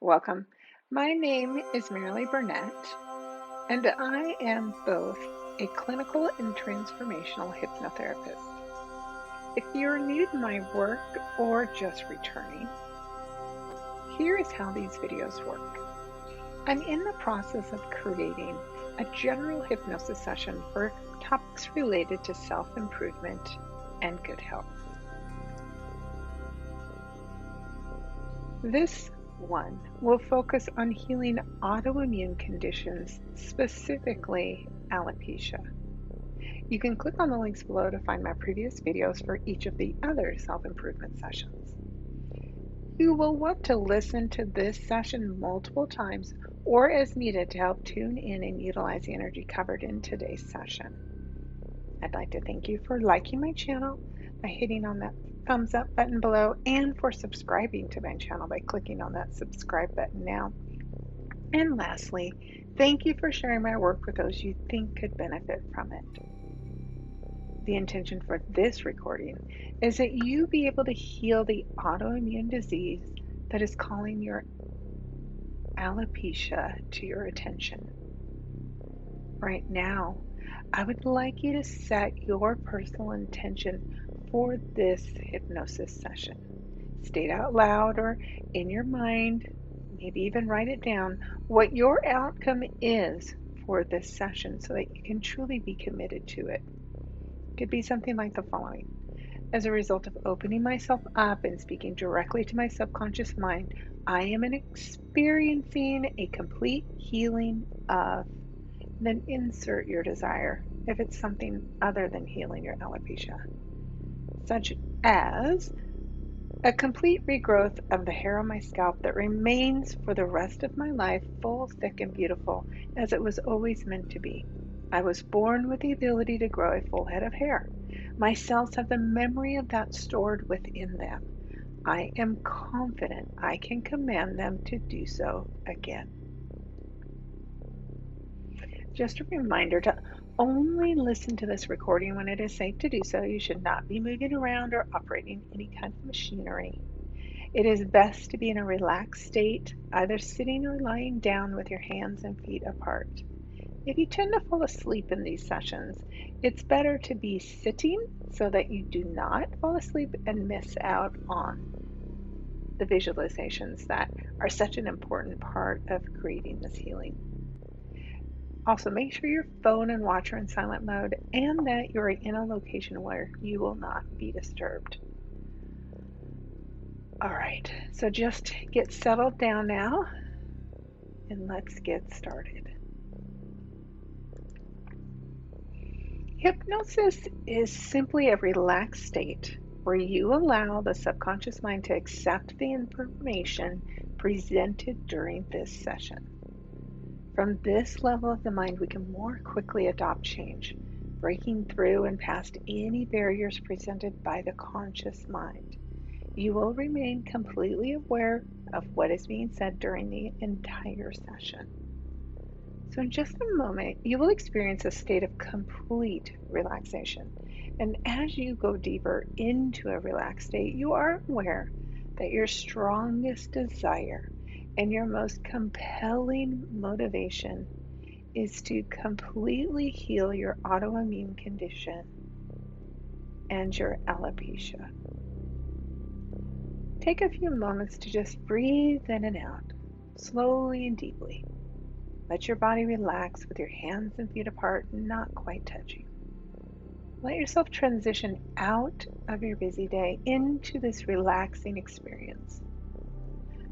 Welcome. My name is Marilee Burnett, and I am both a clinical and transformational hypnotherapist. If you're new to my work or just returning, here is how these videos work. I'm in the process of creating a general hypnosis session for topics related to self-improvement and good health. This one will focus on healing autoimmune conditions, specifically alopecia. You can click on the links below to find my previous videos for each of the other self-improvement sessions. You will want to listen to this session multiple times or as needed to help tune in and utilize the energy covered in today's session. I'd like to thank you for liking my channel by hitting on that thumbs up button below and for subscribing to my channel by clicking on that subscribe button now. And lastly, thank you for sharing my work with those you think could benefit from it. The intention for this recording is that you be able to heal the autoimmune disease that is calling your alopecia to your attention. Right now, I would like you to set your personal intention for this hypnosis session. State out loud or in your mind, maybe even write it down, what your outcome is for this session so that you can truly be committed to it. It could be something like the following. As a result of opening myself up and speaking directly to my subconscious mind, I am experiencing a complete healing of. Then insert your desire if it's something other than healing your alopecia, such as a complete regrowth of the hair on my scalp that remains for the rest of my life full, thick, and beautiful as it was always meant to be. I was born with the ability to grow a full head of hair. My cells have the memory of that stored within them. I am confident I can command them to do so again. Just a reminder to only listen to this recording when it is safe to do so. You should not be moving around or operating any kind of machinery. It is best to be in a relaxed state, either sitting or lying down with your hands and feet apart. If you tend to fall asleep in these sessions, it's better to be sitting so that you do not fall asleep and miss out on the visualizations that are such an important part of creating this healing. Also, make sure your phone and watch are in silent mode and that you're in a location where you will not be disturbed. All right, so just get settled down now and let's get started. Hypnosis is simply a relaxed state where you allow the subconscious mind to accept the information presented during this session. From this level of the mind, we can more quickly adopt change, breaking through and past any barriers presented by the conscious mind. You will remain completely aware of what is being said during the entire session. So in just a moment, you will experience a state of complete relaxation. And as you go deeper into a relaxed state, you are aware that your strongest desire and your most compelling motivation is to completely heal your autoimmune condition and your alopecia. Take a few moments to just breathe in and out, slowly and deeply. Let your body relax with your hands and feet apart, not quite touching. Let yourself transition out of your busy day into this relaxing experience.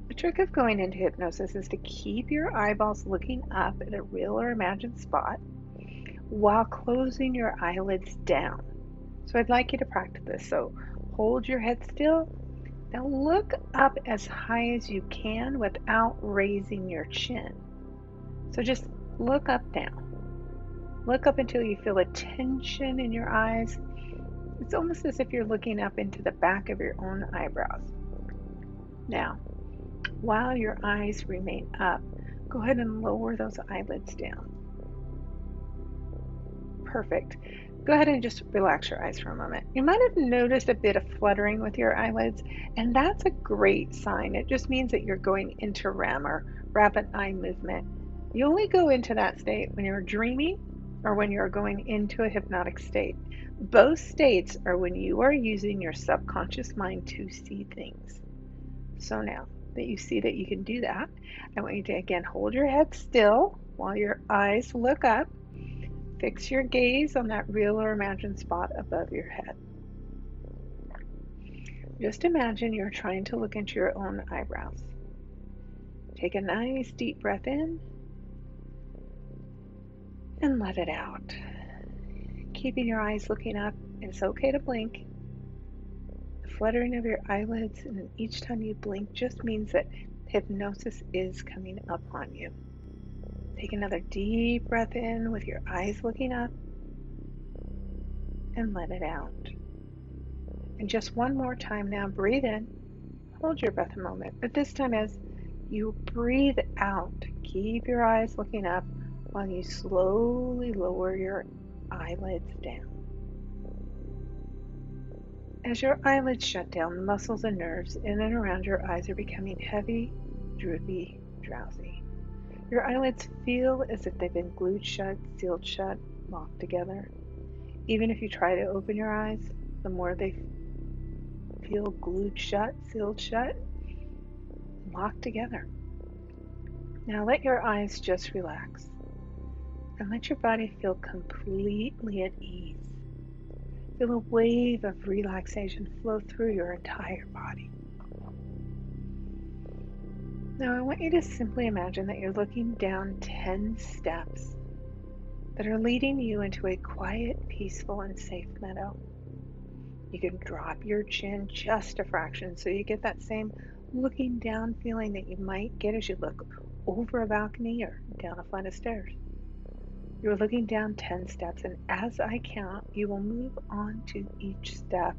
The trick of going into hypnosis is to keep your eyeballs looking up at a real or imagined spot while closing your eyelids down. So I'd like you to practice this. So hold your head still. Now look up as high as you can without raising your chin. So just look up now. Look up until you feel a tension in your eyes. It's almost as if you're looking up into the back of your own eyebrows. Now, while your eyes remain up, go ahead and lower those eyelids down. Perfect. Go ahead and just relax your eyes for a moment. You might have noticed a bit of fluttering with your eyelids, and that's a great sign. It just means that you're going into REM, or rapid eye movement. You only go into that state when you're dreaming or when you're going into a hypnotic state. Both states are when you are using your subconscious mind to see things. So now that you see that you can do that, I want you to again hold your head still while your eyes look up. Fix your gaze on that real or imagined spot above your head. Just imagine you're trying to look into your own eyebrows. Take a nice deep breath in and let it out. Keeping your eyes looking up, it's okay to blink. The fluttering of your eyelids and each time you blink just means that hypnosis is coming up on you. Take another deep breath in with your eyes looking up and let it out. And just one more time now, breathe in, hold your breath a moment, but this time as you breathe out, keep your eyes looking up while you slowly lower your eyelids down. As your eyelids shut down, the muscles and nerves in and around your eyes are becoming heavy, droopy, drowsy. Your eyelids feel as if they've been glued shut, sealed shut, locked together. Even if you try to open your eyes, the more they feel glued shut, sealed shut, locked together. Now let your eyes just relax and let your body feel completely at ease. Feel a wave of relaxation flow through your entire body. Now I want you to simply imagine that you're looking down 10 steps that are leading you into a quiet, peaceful, and safe meadow. You can drop your chin just a fraction so you get that same looking down feeling that you might get as you look over a balcony or down a flight of stairs. You're looking down 10 steps, and as I count, you will move on to each step,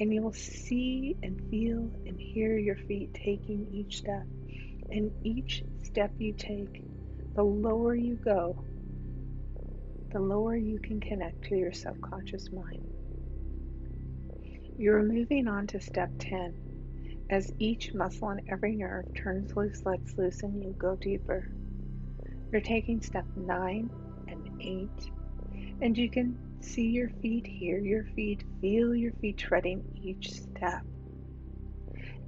and you will see and feel and hear your feet taking each step. And each step you take, the lower you go, the lower you can connect to your subconscious mind. You're moving on to step 10. As each muscle and every nerve turns loose, lets loose, and you go deeper. You're taking step 9 and 8, and you can see your feet, hear your feet, feel your feet treading each step.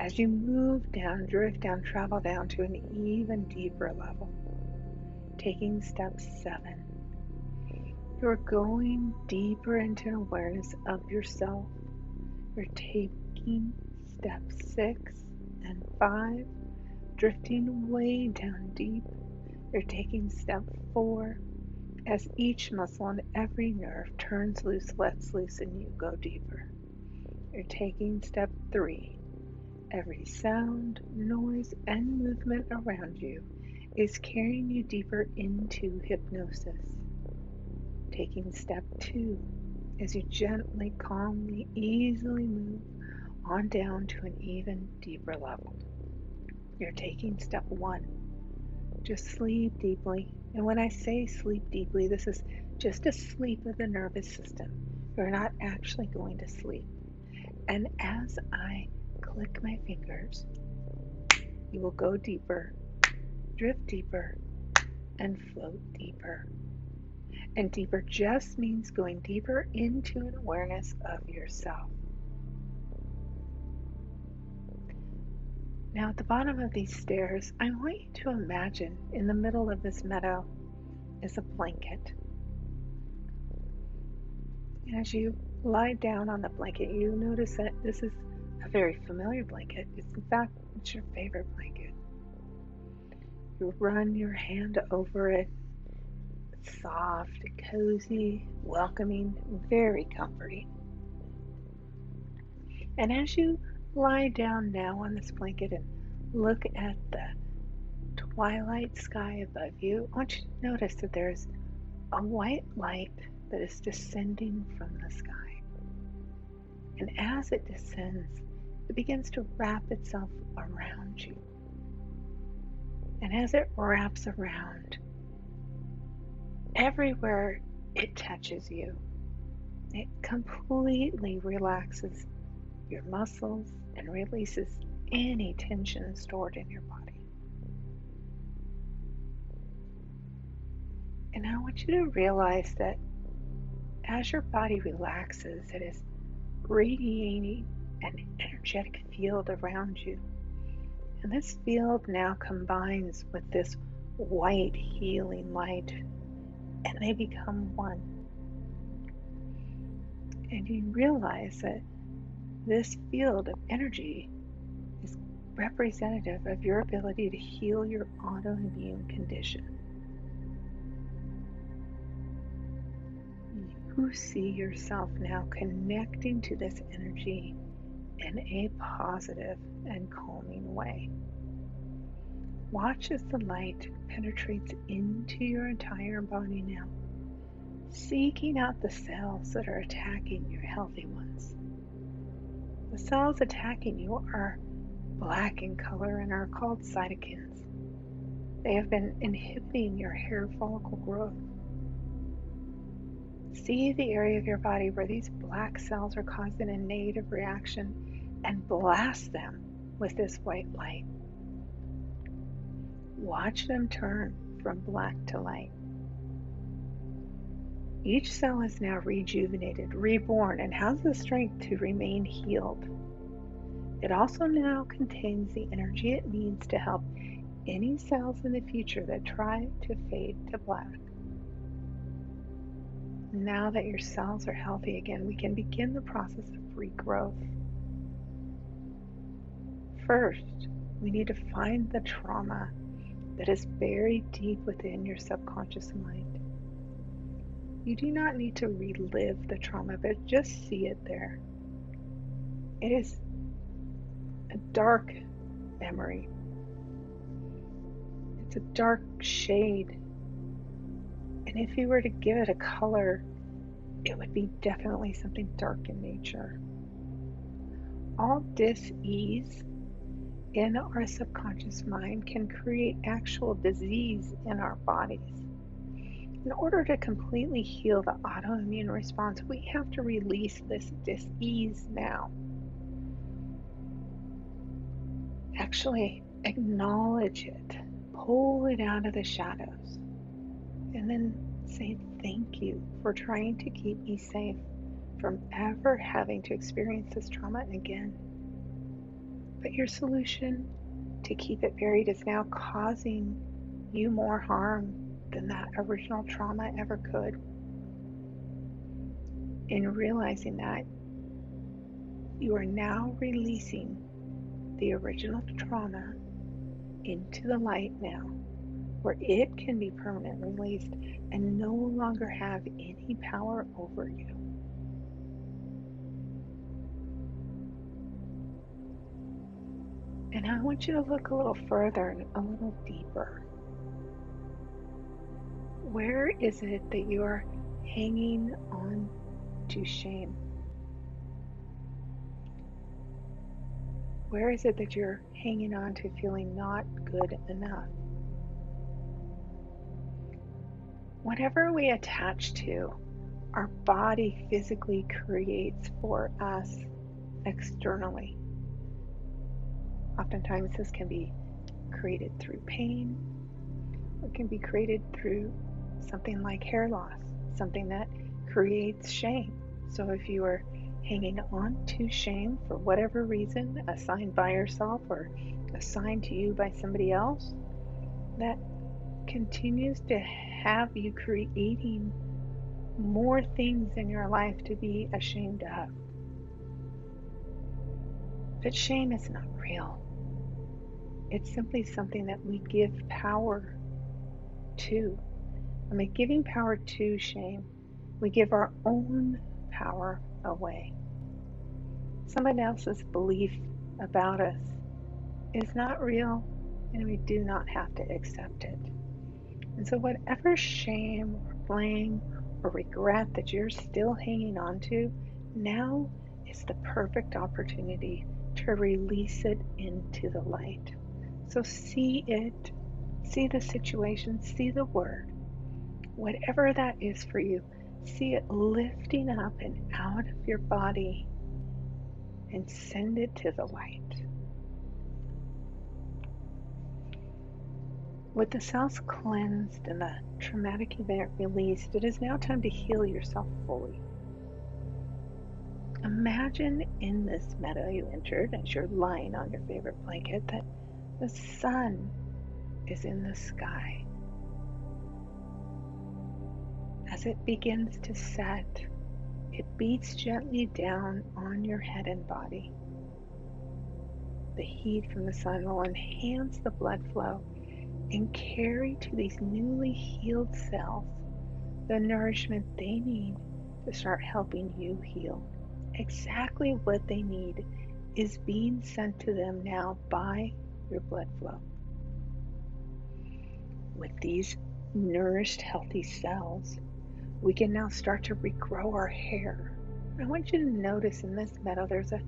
As you move down, drift down, travel down to an even deeper level. Taking step 7. You're going deeper into awareness of yourself. You're taking step 6 and 5, drifting way down deep. You're taking step 4 as each muscle and every nerve turns loose, lets loose, and you go deeper. You're taking step 3. Every sound, noise, and movement around you is carrying you deeper into hypnosis. Taking step 2 as you gently, calmly, easily move on down to an even deeper level. You're taking step 1. Just sleep deeply. And when I say sleep deeply, this is just a sleep of the nervous system. You're not actually going to sleep. And as I click my fingers, you will go deeper, drift deeper, and float deeper. And deeper just means going deeper into an awareness of yourself. Now at the bottom of these stairs, I want you to imagine in the middle of this meadow is a blanket. And as you lie down on the blanket, you notice that this is a very familiar blanket. In fact, it's your favorite blanket. You run your hand over it. It's soft, cozy, welcoming, very comforting. And as you lie down now on this blanket and look at the twilight sky above you, I want you to notice that there's a white light that is descending from the sky. And as it descends, it begins to wrap itself around you. And as it wraps around, everywhere it touches you, It completely relaxes your muscles and releases any tension stored in your body. And I want you to realize that as your body relaxes, it is radiating an energetic field around you. And this field now combines with this white healing light, and they become one. And you realize that this field of energy is representative of your ability to heal your autoimmune condition. You see yourself now connecting to this energy in a positive and calming way. Watch as the light penetrates into your entire body now, seeking out the cells that are attacking your healthy ones. The cells attacking you are black in color and are called cytokines. They have been inhibiting your hair follicle growth. See the area of your body where these black cells are causing a negative reaction and blast them with this white light. Watch them turn from black to light. Each cell is now rejuvenated, reborn, and has the strength to remain healed. It also now contains the energy it needs to help any cells in the future that try to fade to black. Now that your cells are healthy again, we can begin the process of regrowth. First, we need to find the trauma that is buried deep within your subconscious mind. You do not need to relive the trauma, but just see it there. It is a dark memory. It's a dark shade. And if you were to give it a color, it would be definitely something dark in nature. All dis-ease in our subconscious mind can create actual disease in our bodies. In order to completely heal the autoimmune response, we have to release this dis-ease now. Actually acknowledge it, pull it out of the shadows, and then say thank you for trying to keep me safe from ever having to experience this trauma again. But your solution to keep it buried is now causing you more harm than that original trauma ever could. In realizing that, you are now releasing the original trauma into the light now, where it can be permanently released and no longer have any power over you. And I want you to look a little further and a little deeper. Where is it that you are hanging on to shame? Where is it that you're hanging on to feeling not good enough? Whatever we attach to, our body physically creates for us externally. Oftentimes this can be created through pain. It can be created through something like hair loss, something that creates shame. So if you are hanging on to shame for whatever reason, assigned by yourself or assigned to you by somebody else, that continues to have you creating more things in your life to be ashamed of. But shame is not real. It's simply something that we give power to. And by giving power to shame, we give our own power away. Someone else's belief about us is not real, and we do not have to accept it. And so whatever shame or blame or regret that you're still hanging on to, now is the perfect opportunity to release it into the light. So see it, see the situation, see the word. Whatever that is for you, See it lifting up and out of your body and send it to the light. With the cells cleansed and the traumatic event released, it is now time to heal yourself fully. Imagine in this meadow you entered as you're lying on your favorite blanket that the sun is in the sky. As it begins to set, it beats gently down on your head and body. The heat from the sun will enhance the blood flow and carry to these newly healed cells the nourishment they need to start helping you heal. Exactly what they need is being sent to them now by your blood flow. With these nourished, healthy cells, we can now start to regrow our hair. I want you to notice in this meadow there's a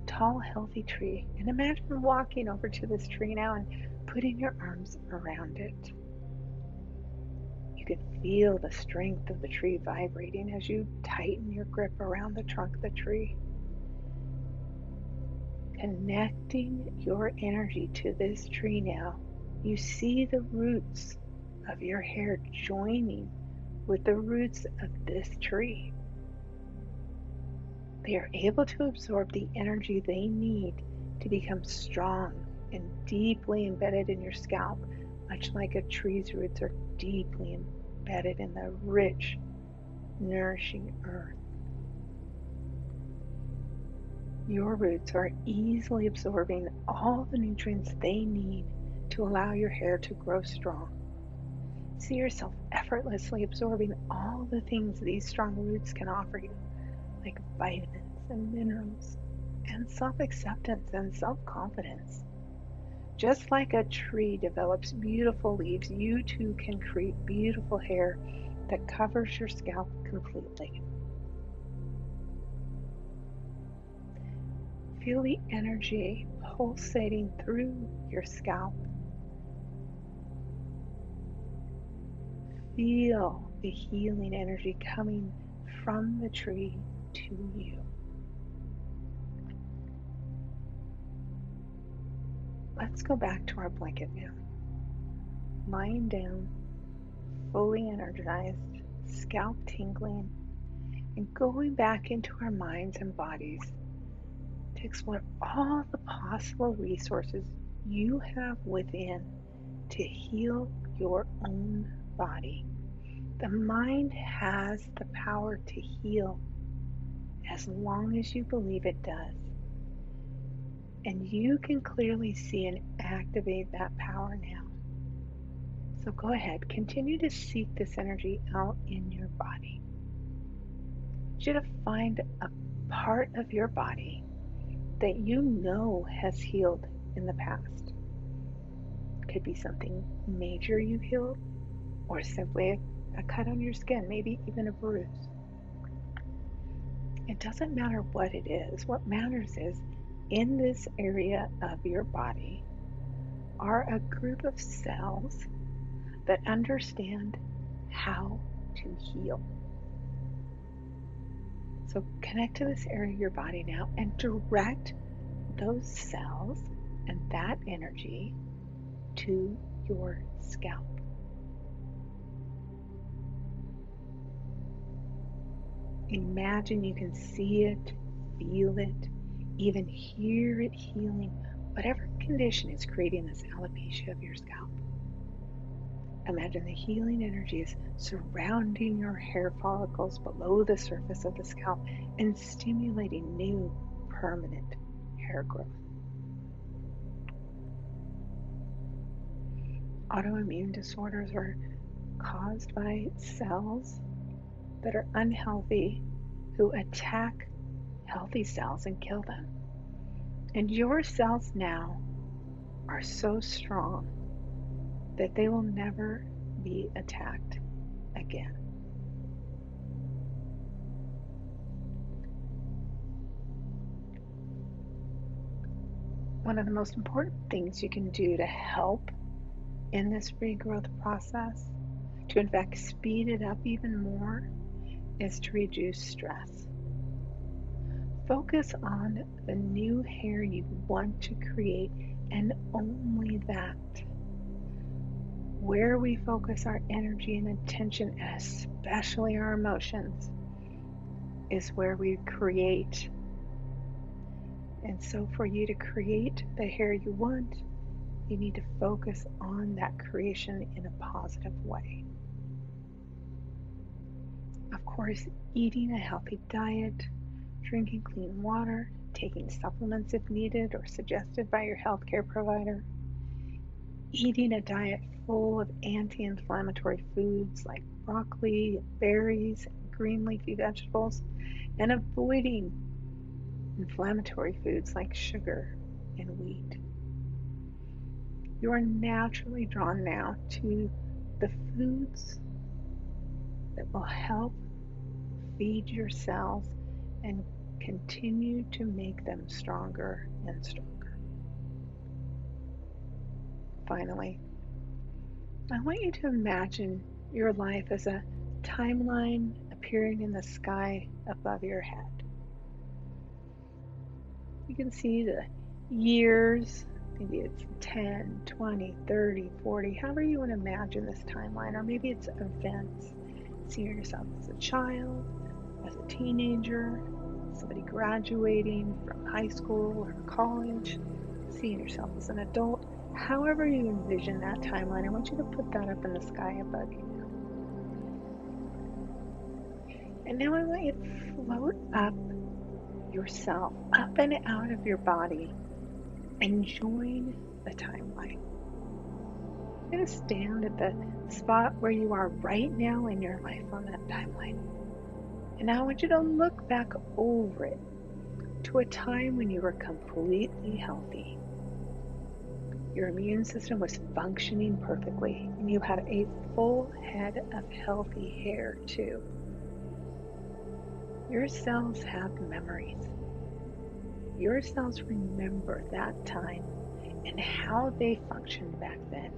tall, healthy tree. And imagine walking over to this tree now and putting your arms around it. You can feel the strength of the tree vibrating as you tighten your grip around the trunk of the tree. Connecting your energy to this tree now, you see the roots of your hair joining with the roots of this tree. They are able to absorb the energy they need to become strong and deeply embedded in your scalp, much like a tree's roots are deeply embedded in the rich, nourishing earth. Your roots are easily absorbing all the nutrients they need to allow your hair to grow strong. See yourself effortlessly absorbing all the things these strong roots can offer you, like vitamins and minerals, and self-acceptance and self-confidence. Just like a tree develops beautiful leaves, you too can create beautiful hair that covers your scalp completely. Feel the energy pulsating through your scalp. Feel the healing energy coming from the tree to you. Let's go back to our blanket now. Lying down, fully energized, scalp tingling, and going back into our minds and bodies to explore all the possible resources you have within to heal your own body. The mind has the power to heal as long as you believe it does. And you can clearly see and activate that power now. So go ahead, continue to seek this energy out in your body. I want you to find a part of your body that you know has healed in the past. It could be something major you healed, or simply a cut on your skin, maybe even a bruise. It doesn't matter what it is. What matters is in this area of your body are a group of cells that understand how to heal. So connect to this area of your body now and direct those cells and that energy to your scalp. Imagine you can see it, feel it, even hear it healing whatever condition is creating this alopecia of your scalp. Imagine the healing energy is surrounding your hair follicles below the surface of the scalp and stimulating new, permanent hair growth. Autoimmune disorders are caused by cells that are unhealthy who attack healthy cells and kill them. And your cells now are so strong that they will never be attacked again. One of the most important things you can do to help in this regrowth process, to in fact speed it up even more, is to reduce stress. Focus on the new hair you want to create and only that. Where we focus our energy and attention, especially our emotions, is where we create. And so for you to create the hair you want, you need to focus on that creation in a positive way. Of course, eating a healthy diet, drinking clean water, taking supplements if needed or suggested by your healthcare provider, eating a diet full of anti-inflammatory foods like broccoli, berries, green leafy vegetables, and avoiding inflammatory foods like sugar and wheat. You are naturally drawn now to the foods that will help feed your cells and continue to make them stronger and stronger. Finally, I want you to imagine your life as a timeline appearing in the sky above your head. You can see the years, maybe it's 10, 20, 30, 40, however you want to imagine this timeline, or maybe it's events. See yourself as a child, as a teenager, somebody graduating from high school or college, seeing yourself as an adult. However you envision that timeline, I want you to put that up in the sky above you now. And now I want you to float up yourself, up and out of your body, and join the timeline. You're going to stand at the spot where you are right now in your life on that timeline. And now I want you to look back over it to a time when you were completely healthy. Your immune system was functioning perfectly, and you had a full head of healthy hair too. Your cells have memories. Your cells remember that time and how they functioned back then.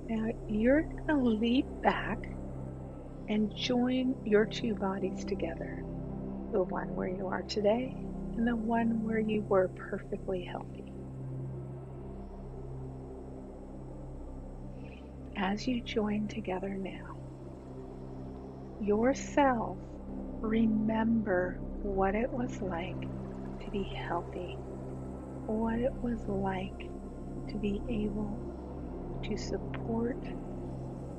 Now you're going to leap back and join your two bodies together, the one where you are today and the one where you were perfectly healthy. As you join together now, your cells remember what it was like to be healthy, what it was like to be able to support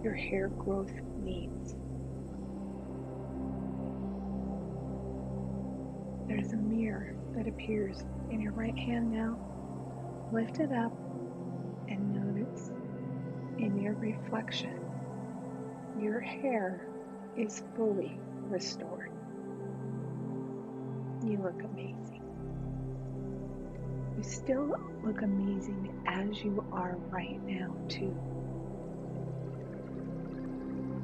your hair growth needs. There's a mirror that appears in your right hand now. Lift it up and notice in your reflection, your hair is fully restored. You look amazing. You still look amazing as you are right now too.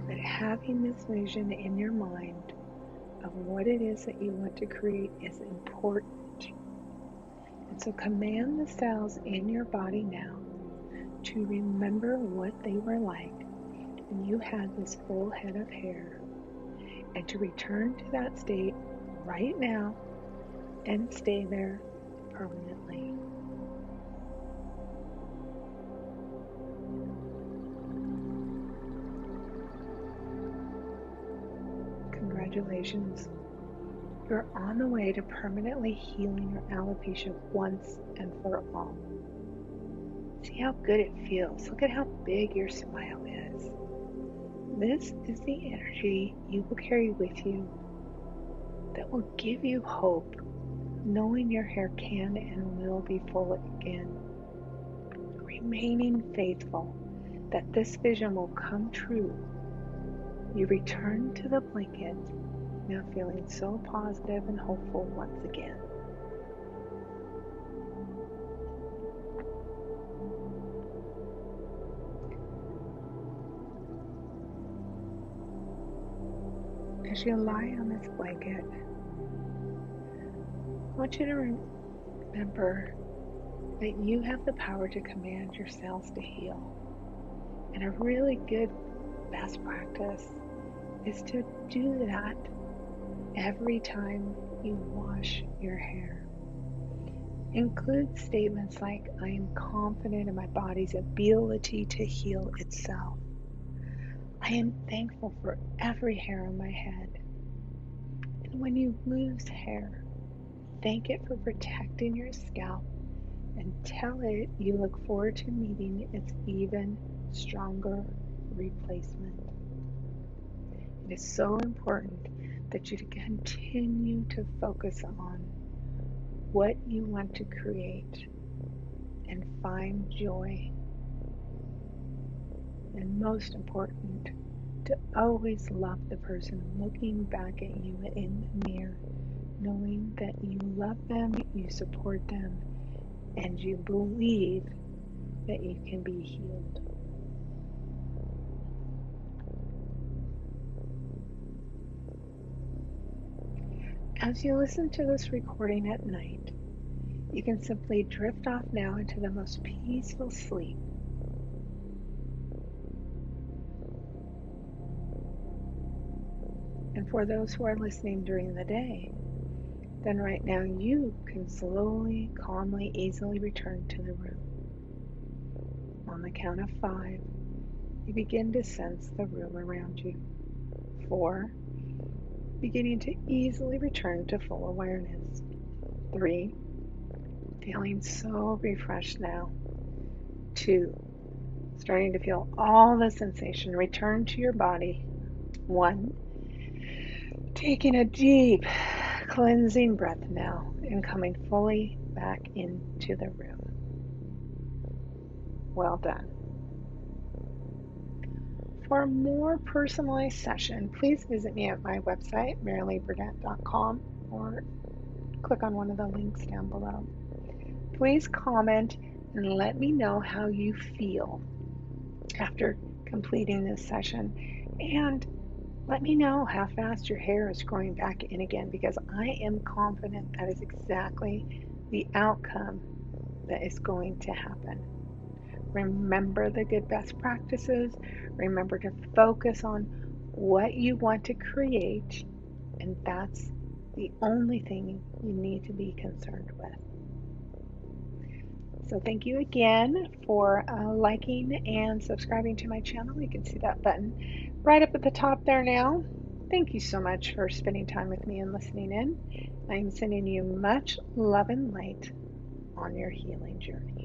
But having this vision in your mind of what it is that you want to create is important. And so command the cells in your body now to remember what they were like when you had this full head of hair, and to return to that state right now and stay there permanently. Congratulations. You're on the way to permanently healing your alopecia once and for all. See how good it feels. Look at how big your smile is. This is the energy you will carry with you that will give you hope, knowing your hair can and will be full again. Remaining faithful that this vision will come true. You return to the blanket, now feeling so positive and hopeful once again. As you lie on this blanket, I want you to remember that you have the power to command your cells to heal. And a really good best practice is to do that every time you wash your hair. Include statements like, I am confident in my body's ability to heal itself. I am thankful for every hair on my head. And when you lose hair, thank it for protecting your scalp and tell it you look forward to meeting its even stronger replacement. It is so important that you continue to focus on what you want to create and find joy. And most important, to always love the person looking back at you in the mirror, knowing that you love them, you support them, and you believe that you can be healed. As you listen to this recording at night, you can simply drift off now into the most peaceful sleep. And for those who are listening during the day, then right now you can slowly, calmly, easily return to the room. On the count of 5, you begin to sense the room around you. 4, beginning to easily return to full awareness. 3, feeling so refreshed now. 2, starting to feel all the sensation return to your body. 1, taking a deep cleansing breath now and coming fully back into the room. Well done. For a more personalized session, please visit me at my website, marileeburnett.com, or click on one of the links down below. Please comment and let me know how you feel after completing this session, and let me know how fast your hair is growing back in again, because I am confident that is exactly the outcome that is going to happen. Remember the good best practices. Remember to focus on what you want to create, and that's the only thing you need to be concerned with. So thank you again for liking and subscribing to my channel. You can see that button right up at the top there now. Thank you so much for spending time with me and listening in. I'm sending you much love and light on your healing journey.